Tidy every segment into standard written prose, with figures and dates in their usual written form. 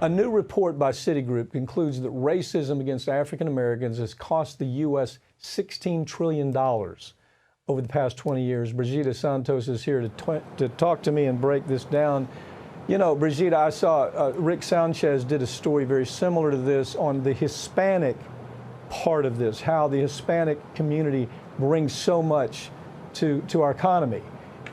A new report by Citigroup concludes that racism against African Americans has cost the U.S. $16 trillion over the past 20 years. Brigida Santos is here to talk to me and break this down. You know, Brigida, I saw Rick Sanchez did a story very similar to this on the Hispanic part of this, how the Hispanic community brings so much to our economy,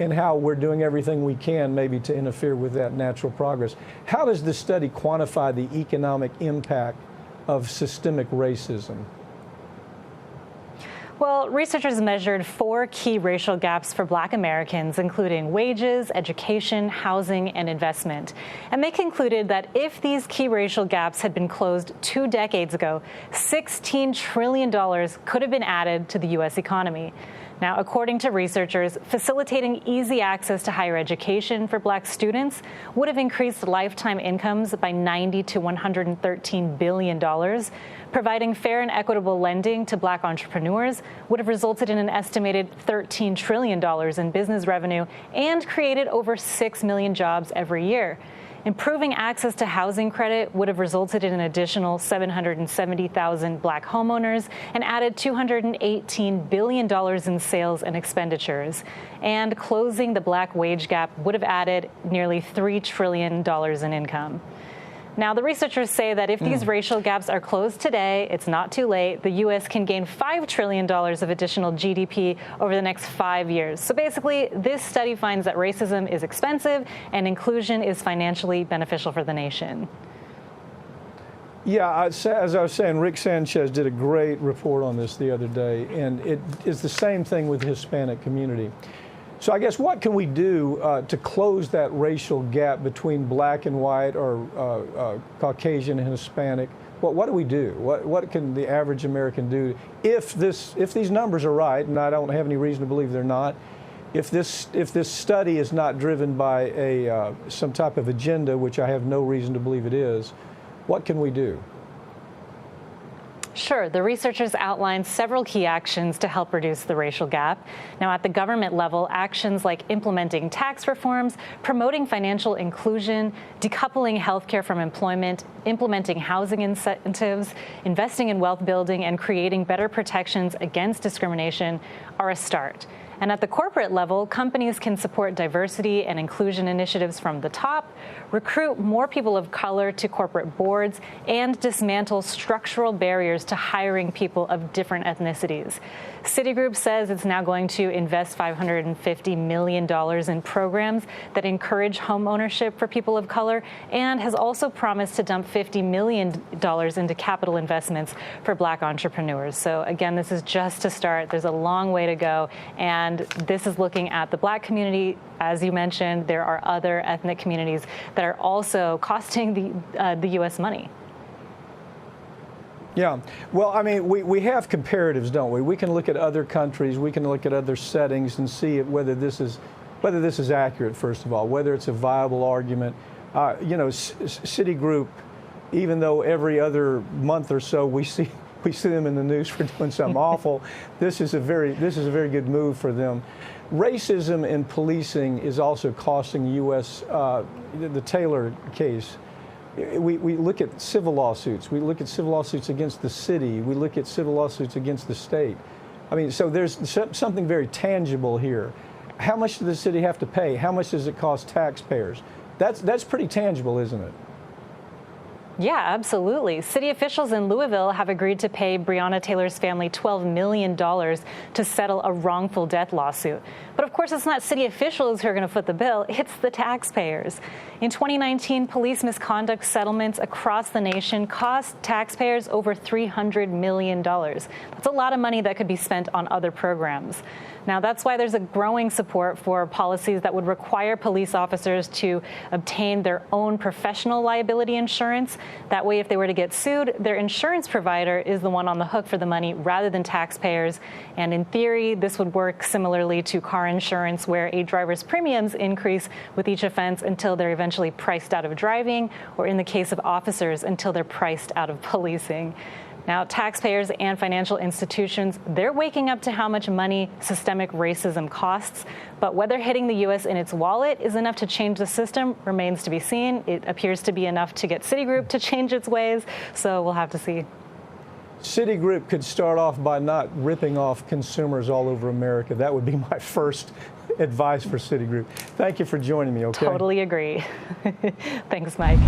and how we're doing everything we can maybe to interfere with that natural progress. How does this study quantify the economic impact of systemic racism? Well, researchers measured 4 key racial gaps for Black Americans, including wages, education, housing, and investment. And they concluded that if these key racial gaps had been closed 2 decades ago, $16 trillion could have been added to the U.S. economy. Now, according to researchers, facilitating easy access to higher education for Black students would have increased lifetime incomes by $90 to $113 billion. Providing fair and equitable lending to Black entrepreneurs would have resulted in an estimated $13 trillion in business revenue and created over 6 million jobs every year. Improving access to housing credit would have resulted in an additional 770,000 Black homeowners and added $218 billion in sales and expenditures. And closing the Black wage gap would have added nearly $3 trillion in income. Now, the researchers say that if these racial gaps are closed today, it's not too late. The U.S. can gain $5 trillion of additional GDP over the next 5 years. So basically, this study finds that racism is expensive and inclusion is financially beneficial for the nation. Yeah, as I was saying, Rick Sanchez did a great report on this the other day, and it is the same thing with the Hispanic community. So I guess what can we do to close that racial gap between Black and white or Caucasian and Hispanic? What do we do? What can the average American do if these numbers are right, and I don't have any reason to believe they're not? If this study is not driven by some type of agenda, which I have no reason to believe it is, what can we do? Sure. The researchers outlined several key actions to help reduce the racial gap. Now, at the government level, actions like implementing tax reforms, promoting financial inclusion, decoupling healthcare from employment, implementing housing incentives, investing in wealth building, and creating better protections against discrimination are a start. And at the corporate level, companies can support diversity and inclusion initiatives from the top, recruit more people of color to corporate boards, and dismantle structural barriers to hiring people of different ethnicities. Citigroup says it's now going to invest $550 million in programs that encourage home ownership for people of color, and has also promised to dump $50 million into capital investments for Black entrepreneurs. So again, this is just to start. There's a long way to go. And this is looking at the Black community. As you mentioned, there are other ethnic communities that are also costing the U.S. money. Yeah. Well, I mean, we have comparatives, don't we? We can look at other countries, we can look at other settings and see whether this is accurate, first of all, whether it's a viable argument. You know, Citigroup, even though every other month or so we see them in the news for doing something awful, this is a very good move for them. Racism in policing is also costing the U.S. The Taylor case. We look at civil lawsuits. We look at civil lawsuits against the city. We look at civil lawsuits against the state. I mean, so there's something very tangible here. How much does the city have to pay? How much does it cost taxpayers? That's pretty tangible, isn't it? Yeah, absolutely. City officials in Louisville have agreed to pay Breonna Taylor's family $12 million to settle a wrongful death lawsuit. But of course, it's not city officials who are going to foot the bill. It's the taxpayers. In 2019, police misconduct settlements across the nation cost taxpayers over $300 million. That's a lot of money that could be spent on other programs. Now, that's why there's a growing support for policies that would require police officers to obtain their own professional liability insurance. That way, if they were to get sued, their insurance provider is the one on the hook for the money rather than taxpayers. And in theory, this would work similarly to car insurance, where a driver's premiums increase with each offense until they're eventually priced out of driving, or in the case of officers, until they're priced out of policing. Now, taxpayers and financial institutions, they're waking up to how much money systemic racism costs. But whether hitting the U.S. in its wallet is enough to change the system remains to be seen. It appears to be enough to get Citigroup to change its ways, so we'll have to see. Citigroup could start off by not ripping off consumers all over America. That would be my first advice for Citigroup. Thank you for joining me, okay? Totally agree. Thanks, Mike.